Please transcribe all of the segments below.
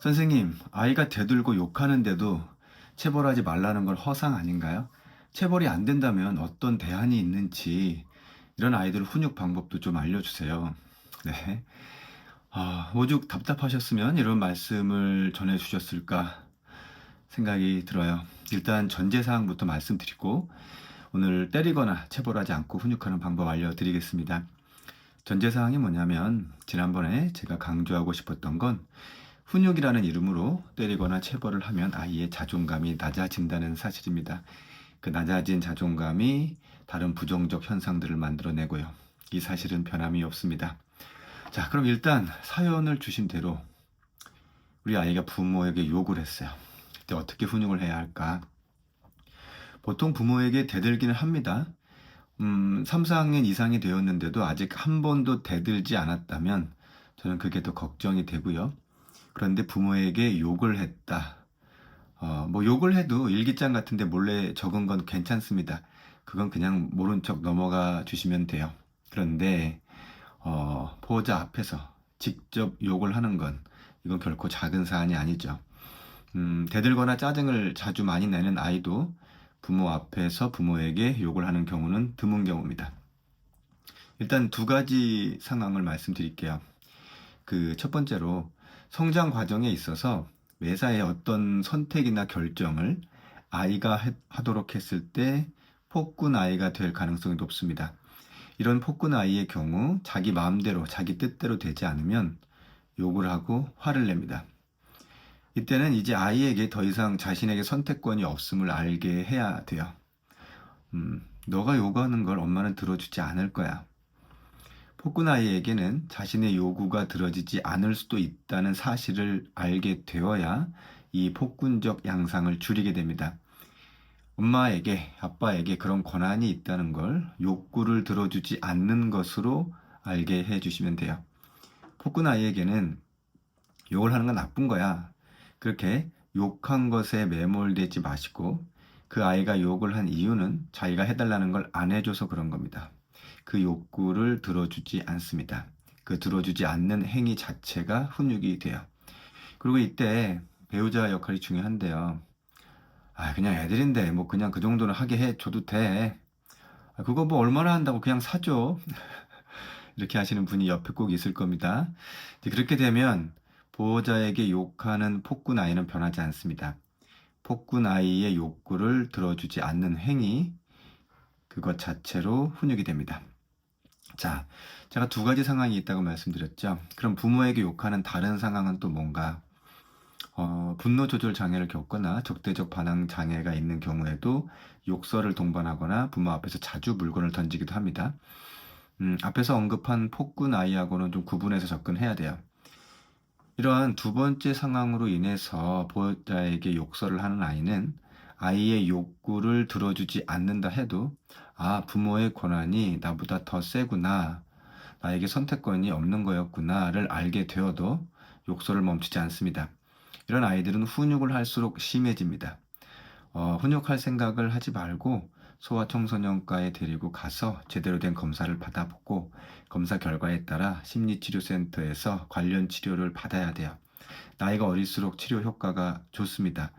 선생님, 아이가 대들고 욕하는데도 체벌하지 말라는 걸 허상 아닌가요? 체벌이 안 된다면 어떤 대안이 있는지 이런 아이들 훈육 방법도 좀 알려주세요. 네. 오죽 답답하셨으면 이런 말씀을 전해주셨을까 생각이 들어요. 일단 전제사항부터 말씀드리고 오늘 때리거나 체벌하지 않고 훈육하는 방법 알려드리겠습니다. 전제사항이 뭐냐면 지난번에 제가 강조하고 싶었던 건 훈육이라는 이름으로 때리거나 체벌을 하면 아이의 자존감이 낮아진다는 사실입니다. 그 낮아진 자존감이 다른 부정적 현상들을 만들어내고요. 이 사실은 변함이 없습니다. 자, 그럼 일단 사연을 주신 대로 우리 아이가 부모에게 욕을 했어요. 그때 어떻게 훈육을 해야 할까? 보통 부모에게 대들기는 합니다. 3, 4학년 이상이 되었는데도 아직 한 번도 대들지 않았다면 저는 그게 더 걱정이 되고요. 그런데 부모에게 욕을 했다. 뭐 욕을 해도 일기장 같은데 몰래 적은 건 괜찮습니다. 그건 그냥 모른 척 넘어가 주시면 돼요. 그런데 보호자 앞에서 직접 욕을 하는 건 이건 결코 작은 사안이 아니죠. 대들거나 짜증을 자주 많이 내는 아이도 부모 앞에서 부모에게 욕을 하는 경우는 드문 경우입니다. 일단 두 가지 상황을 말씀드릴게요. 그 첫 번째로 성장 과정에 있어서 매사에 어떤 선택이나 결정을 아이가 하도록 했을 때 폭군 아이가 될 가능성이 높습니다. 이런 폭군 아이의 경우 자기 마음대로 자기 뜻대로 되지 않으면 욕을 하고 화를 냅니다. 이때는 이제 아이에게 더 이상 자신에게 선택권이 없음을 알게 해야 돼요. 너가 요구하는 걸 엄마는 들어주지 않을 거야. 폭군 아이에게는 자신의 요구가 들어지지 않을 수도 있다는 사실을 알게 되어야 이 폭군적 양상을 줄이게 됩니다. 엄마에게, 아빠에게 그런 권한이 있다는 걸 욕구를 들어주지 않는 것으로 알게 해주시면 돼요. 폭군 아이에게는 욕을 하는 건 나쁜 거야. 그렇게 욕한 것에 매몰되지 마시고 그 아이가 욕을 한 이유는 자기가 해달라는 걸 안 해줘서 그런 겁니다. 그 욕구를 들어주지 않습니다. 그 들어주지 않는 행위 자체가 훈육이 돼요. 그리고 이때 배우자 역할이 중요한데요. 그냥 애들인데 뭐 그냥 그 정도는 하게 해줘도 돼. 그거 뭐 얼마나 한다고 그냥 사줘. 이렇게 하시는 분이 옆에 꼭 있을 겁니다. 그렇게 되면 보호자에게 욕하는 폭군 아이는 변하지 않습니다. 폭군 아이의 욕구를 들어주지 않는 행위, 그것 자체로 훈육이 됩니다. 자, 제가 두 가지 상황이 있다고 말씀드렸죠. 그럼 부모에게 욕하는 다른 상황은 또 뭔가? 분노 조절 장애를 겪거나 적대적 반항 장애가 있는 경우에도 욕설을 동반하거나 부모 앞에서 자주 물건을 던지기도 합니다. 앞에서 언급한 폭군 아이하고는 좀 구분해서 접근해야 돼요. 이러한 두 번째 상황으로 인해서 보호자에게 욕설을 하는 아이는 아이의 욕구를 들어주지 않는다 해도 부모의 권한이 나보다 더 세구나, 나에게 선택권이 없는 거였구나를 알게 되어도 욕설을 멈추지 않습니다. 이런 아이들은 훈육을 할수록 심해집니다. 훈육할 생각을 하지 말고 소아청소년과에 데리고 가서 제대로 된 검사를 받아보고 검사 결과에 따라 심리치료센터에서 관련 치료를 받아야 돼요. 나이가 어릴수록 치료 효과가 좋습니다.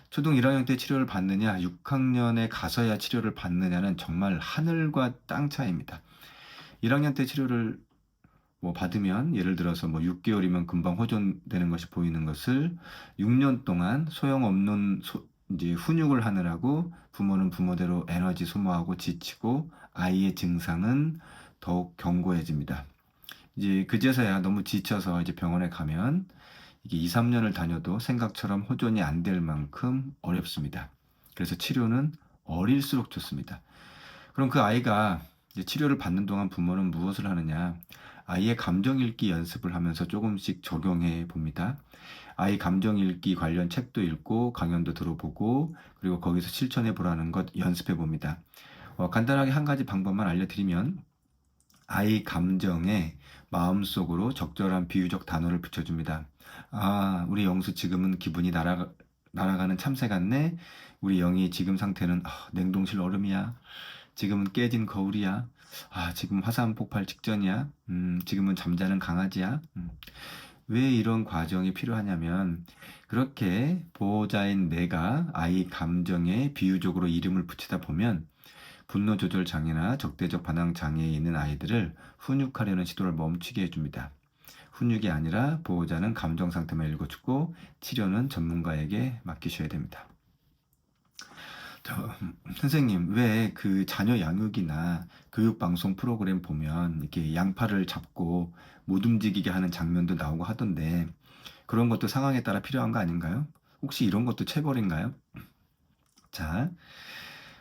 초등 1학년 때 치료를 받느냐, 6학년에 가서야 치료를 받느냐는 정말 하늘과 땅 차이입니다. 1학년 때 치료를 받으면 예를 들어서 6개월이면 금방 호전되는 것이 보이는 것을 6년 동안 소용없는 이제 훈육을 하느라고 부모는 부모대로 에너지 소모하고 지치고 아이의 증상은 더욱 견고해집니다. 이제 그제서야 너무 지쳐서 이제 병원에 가면 이게 2, 3년을 다녀도 생각처럼 호전이 안 될 만큼 어렵습니다. 그래서 치료는 어릴수록 좋습니다. 그럼 그 아이가 이제 치료를 받는 동안 부모는 무엇을 하느냐? 아이의 감정 읽기 연습을 하면서 조금씩 적용해 봅니다. 아이 감정 읽기 관련 책도 읽고 강연도 들어보고 그리고 거기서 실천해 보라는 것 연습해 봅니다. 간단하게 한 가지 방법만 알려드리면 아이 감정에 마음속으로 적절한 비유적 단어를 붙여줍니다. 우리 영수 지금은 기분이 날아가는 참새 같네. 우리 영희 지금 상태는 냉동실 얼음이야. 지금은 깨진 거울이야. 지금 화산 폭발 직전이야. 지금은 잠자는 강아지야. 왜 이런 과정이 필요하냐면 그렇게 보호자인 내가 아이 감정에 비유적으로 이름을 붙이다 보면 분노 조절 장애나 적대적 반항 장애에 있는 아이들을 훈육하려는 시도를 멈추게 해줍니다. 훈육이 아니라 보호자는 감정 상태만 읽어주고 치료는 전문가에게 맡기셔야 됩니다. 선생님, 왜 그 자녀 양육이나 교육방송 프로그램 보면 이렇게 양팔을 잡고 못 움직이게 하는 장면도 나오고 하던데 그런 것도 상황에 따라 필요한 거 아닌가요? 혹시 이런 것도 체벌인가요? 자,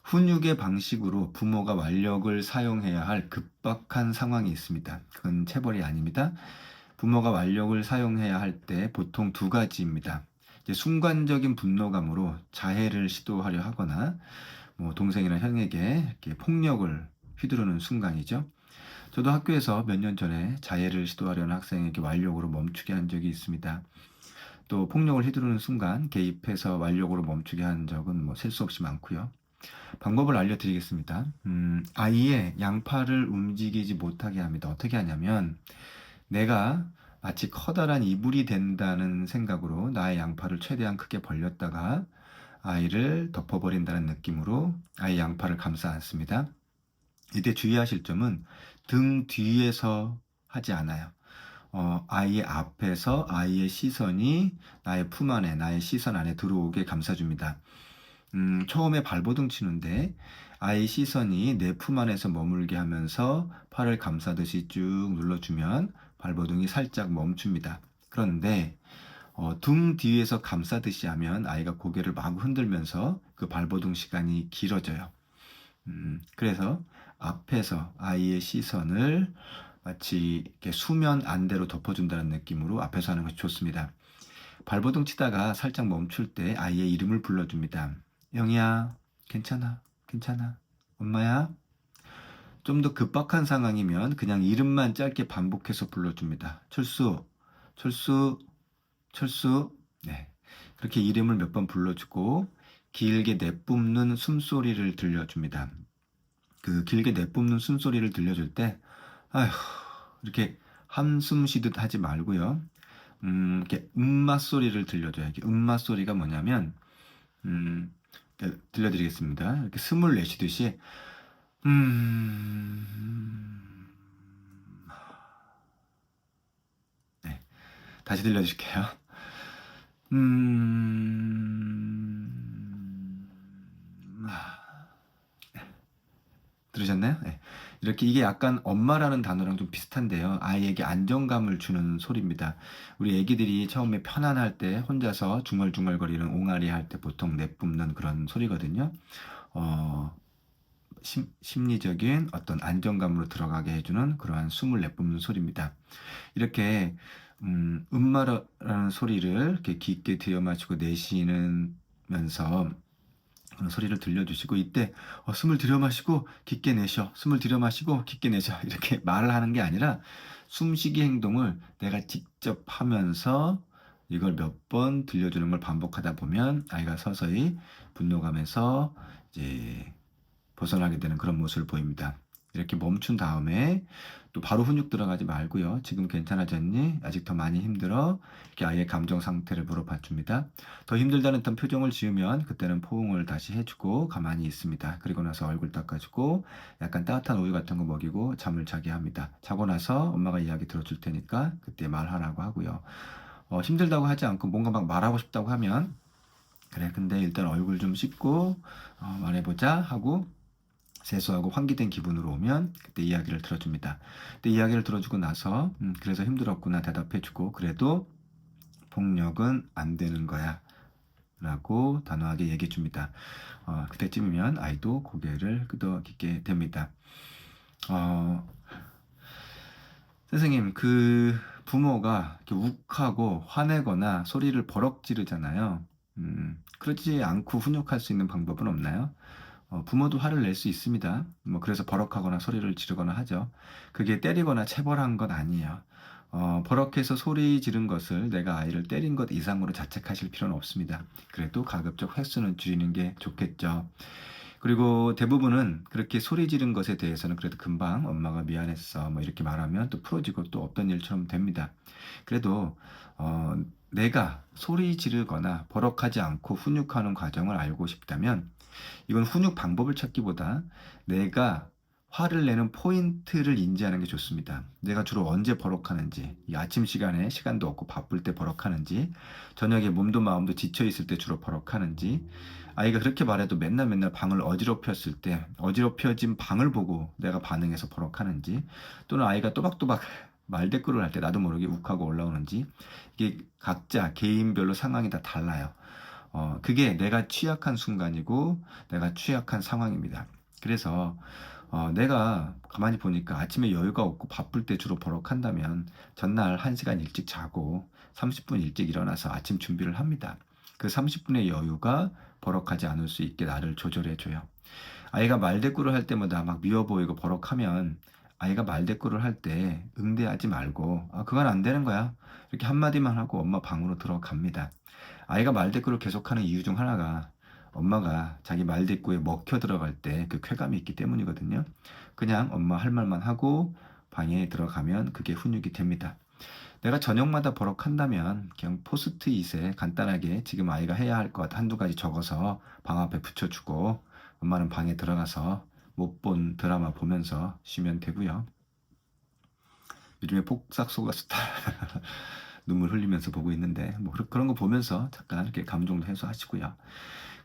훈육의 방식으로 부모가 완력을 사용해야 할 급박한 상황이 있습니다. 그건 체벌이 아닙니다. 부모가 완력을 사용해야 할 때 보통 두 가지입니다. 이제 순간적인 분노감으로 자해를 시도하려 하거나 뭐 동생이나 형에게 이렇게 폭력을 휘두르는 순간이죠. 저도 학교에서 몇 년 전에 자해를 시도하려는 학생에게 완력으로 멈추게 한 적이 있습니다. 또 폭력을 휘두르는 순간 개입해서 완력으로 멈추게 한 적은 뭐 셀 수 없이 많고요. 방법을 알려드리겠습니다. 아이의 양팔을 움직이지 못하게 합니다. 어떻게 하냐면 내가 마치 커다란 이불이 된다는 생각으로 나의 양팔을 최대한 크게 벌렸다가 아이를 덮어버린다는 느낌으로 아이 양팔을 감싸 안습니다. 이때 주의하실 점은 등 뒤에서 하지 않아요. 아이의 앞에서 아이의 시선이 나의 품 안에, 나의 시선 안에 들어오게 감싸줍니다. 처음에 발버둥 치는데 아이 시선이 내 품 안에서 머물게 하면서 팔을 감싸듯이 쭉 눌러주면 발버둥이 살짝 멈춥니다. 그런데 등 뒤에서 감싸듯이 하면 아이가 고개를 마구 흔들면서 그 발버둥 시간이 길어져요. 그래서 앞에서 아이의 시선을 마치 이렇게 수면 안대로 덮어준다는 느낌으로 앞에서 하는 것이 좋습니다. 발버둥 치다가 살짝 멈출 때 아이의 이름을 불러줍니다. 영희야, 괜찮아, 괜찮아. 엄마야. 좀 더 급박한 상황이면 그냥 이름만 짧게 반복해서 불러줍니다. 철수, 철수, 철수. 네. 그렇게 이름을 몇 번 불러주고 길게 내뿜는 숨소리를 들려줍니다. 그 길게 내뿜는 숨소리를 들려줄 때, 아휴, 이렇게 한숨 쉬듯 하지 말고요. 이렇게 음맛 소리를 들려줘요. 이렇게 음맛 소리가 뭐냐면, 들려드리겠습니다. 이렇게 숨을 내쉬듯이, 네, 다시 들려줄게요. 들으셨나요? 네. 이렇게 이게 약간 엄마라는 단어랑 좀 비슷한데요. 아이에게 안정감을 주는 소리입니다. 우리 애기들이 처음에 편안할 때 혼자서 중얼중얼거리는 옹알이 할 때 보통 내뿜는 그런 소리거든요. 어, 심리적인 어떤 안정감으로 들어가게 해주는 그러한 숨을 내뿜는 소리입니다. 이렇게 음마라는 소리를 이렇게 깊게 들여마시고 내쉬면서 그런 소리를 들려주시고 이때 숨을 들여마시고 깊게 내쉬어, 숨을 들여마시고 깊게 내쉬어 이렇게 말을 하는 게 아니라 숨쉬기 행동을 내가 직접 하면서 이걸 몇 번 들려주는 걸 반복하다 보면 아이가 서서히 분노감에서 이제 벗어나게 되는 그런 모습을 보입니다. 이렇게 멈춘 다음에 또 바로 훈육 들어가지 말고요. 지금 괜찮아졌니? 아직 더 많이 힘들어? 이렇게 아이의 감정 상태를 물어봐 줍니다. 더 힘들다는 듯한 표정을 지으면 그때는 포옹을 다시 해주고 가만히 있습니다. 그리고 나서 얼굴 닦아주고 약간 따뜻한 우유 같은 거 먹이고 잠을 자게 합니다. 자고 나서 엄마가 이야기 들어줄 테니까 그때 말하라고 하고요. 힘들다고 하지 않고 뭔가 막 말하고 싶다고 하면 그래 근데 일단 얼굴 좀 씻고 말해보자 하고 세수하고 환기된 기분으로 오면 그때 이야기를 들어줍니다. 그때 이야기를 들어주고 나서 그래서 힘들었구나 대답해주고 그래도 폭력은 안 되는 거야 라고 단호하게 얘기해줍니다. 그때쯤이면 아이도 고개를 끄덕이게 됩니다. 선생님 그 부모가 이렇게 욱하고 화내거나 소리를 버럭 지르잖아요. 그렇지 않고 훈육할 수 있는 방법은 없나요? 부모도 화를 낼 수 있습니다. 뭐 그래서 버럭하거나 소리를 지르거나 하죠. 그게 때리거나 체벌한 것 아니에요. 버럭해서 소리 지른 것을 내가 아이를 때린 것 이상으로 자책하실 필요는 없습니다. 그래도 가급적 횟수는 줄이는 게 좋겠죠. 그리고 대부분은 그렇게 소리 지른 것에 대해서는 그래도 금방 "엄마가 미안했어." 뭐 이렇게 말하면 또 풀어지고 또 없던 일처럼 됩니다. 그래도 어 내가 소리 지르거나 버럭하지 않고 훈육하는 과정을 알고 싶다면 이건 훈육 방법을 찾기보다 내가 화를 내는 포인트를 인지하는 게 좋습니다. 내가 주로 언제 버럭하는지, 이 아침 시간에 시간도 없고 바쁠 때 버럭하는지, 저녁에 몸도 마음도 지쳐 있을 때 주로 버럭하는지, 아이가 그렇게 말해도 맨날 맨날 방을 어지럽혔을 때 어지럽혀진 방을 보고 내가 반응해서 버럭하는지, 또는 아이가 또박또박 말대꾸를 할 때 나도 모르게 욱하고 올라오는지, 이게 각자 개인별로 상황이 다 달라요. 그게 내가 취약한 순간이고 내가 취약한 상황입니다. 그래서 내가 가만히 보니까 아침에 여유가 없고 바쁠 때 주로 버럭한다면 전날 1시간 일찍 자고 30분 일찍 일어나서 아침 준비를 합니다. 그 30분의 여유가 버럭하지 않을 수 있게 나를 조절해 줘요. 아이가 말대꾸를 할 때마다 막 미워 보이고 버럭하면 아이가 말대꾸를 할 때 응대하지 말고 그건 안 되는 거야. 이렇게 한마디만 하고 엄마 방으로 들어갑니다. 아이가 말대꾸를 계속하는 이유 중 하나가 엄마가 자기 말대꾸에 먹혀 들어갈 때 그 쾌감이 있기 때문이거든요. 그냥 엄마 할 말만 하고 방에 들어가면 그게 훈육이 됩니다. 내가 저녁마다 버럭한다면 그냥 포스트잇에 간단하게 지금 아이가 해야 할 것 한두 가지 적어서 방 앞에 붙여주고 엄마는 방에 들어가서 못 본 드라마 보면서 쉬면 되고요. 요즘에 폭삭 속았수다 눈물 흘리면서 보고 있는데 뭐 그런 거 보면서 잠깐 이렇게 감정도 해소하시고요.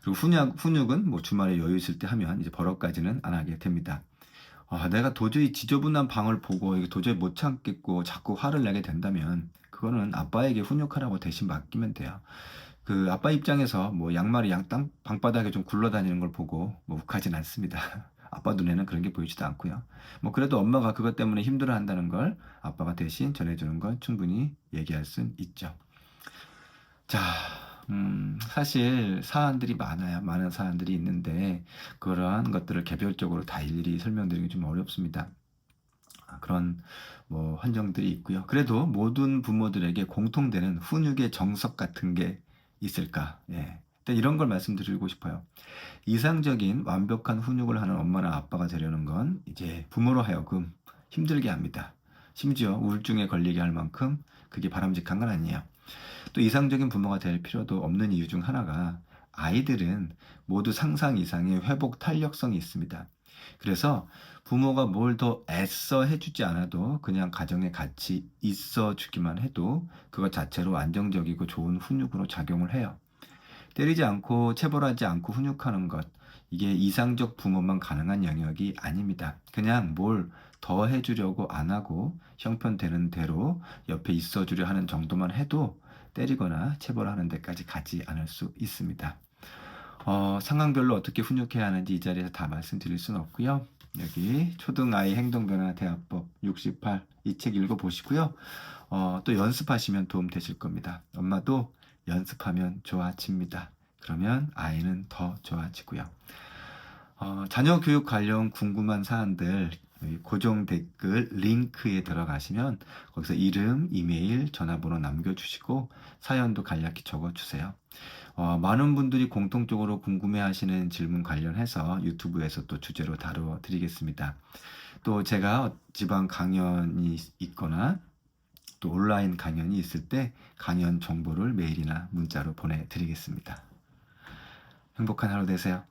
그리고 훈육은 뭐 주말에 여유 있을 때 하면 이제 버럭까지는 안 하게 됩니다. 내가 도저히 지저분한 방을 보고 이게 도저히 못 참겠고 자꾸 화를 내게 된다면 그거는 아빠에게 훈육하라고 대신 맡기면 돼요. 그 아빠 입장에서 뭐 양말이 방바닥에 좀 굴러다니는 걸 보고 뭐 욱하진 않습니다. 아빠 눈에는 그런 게 보이지도 않고요. 뭐 그래도 엄마가 그것 때문에 힘들어한다는 걸 아빠가 대신 전해주는 건 충분히 얘기할 순 있죠. 자, 사실 사안들이 많아요. 많은 사안들이 있는데 그러한 것들을 개별적으로 다 일일이 설명드리기 좀 어렵습니다. 그런 뭐 환경들이 있고요. 그래도 모든 부모들에게 공통되는 훈육의 정석 같은 게 있을까? 예. 일단 이런 걸 말씀드리고 싶어요. 이상적인 완벽한 훈육을 하는 엄마나 아빠가 되려는 건 이제 부모로 하여금 힘들게 합니다. 심지어 우울증에 걸리게 할 만큼 그게 바람직한 건 아니에요. 또 이상적인 부모가 될 필요도 없는 이유 중 하나가 아이들은 모두 상상 이상의 회복 탄력성이 있습니다. 그래서 부모가 뭘 더 애써 해주지 않아도 그냥 가정에 같이 있어 주기만 해도 그것 자체로 안정적이고 좋은 훈육으로 작용을 해요. 때리지 않고 체벌하지 않고 훈육하는 것, 이게 이상적 부모만 가능한 영역이 아닙니다. 그냥 뭘 더 해주려고 안 하고 형편되는 대로 옆에 있어주려 하는 정도만 해도 때리거나 체벌하는 데까지 가지 않을 수 있습니다. 상황별로 어떻게 훈육해야 하는지 이 자리에서 다 말씀드릴 수는 없고요. 여기 초등아이 행동변화 대화법 68 이 책 읽어보시고요. 또 연습하시면 도움 되실 겁니다. 엄마도 연습하면 좋아집니다. 그러면 아이는 더 좋아지고요. 자녀 교육 관련 궁금한 사안들 고정 댓글 링크에 들어가시면 거기서 이름, 이메일, 전화번호 남겨주시고 사연도 간략히 적어주세요. 많은 분들이 공통적으로 궁금해하시는 질문 관련해서 유튜브에서 또 주제로 다뤄드리겠습니다. 또 제가 지방 강연이 있거나 또 온라인 강연이 있을 때 강연 정보를 메일이나 문자로 보내드리겠습니다. 행복한 하루 되세요.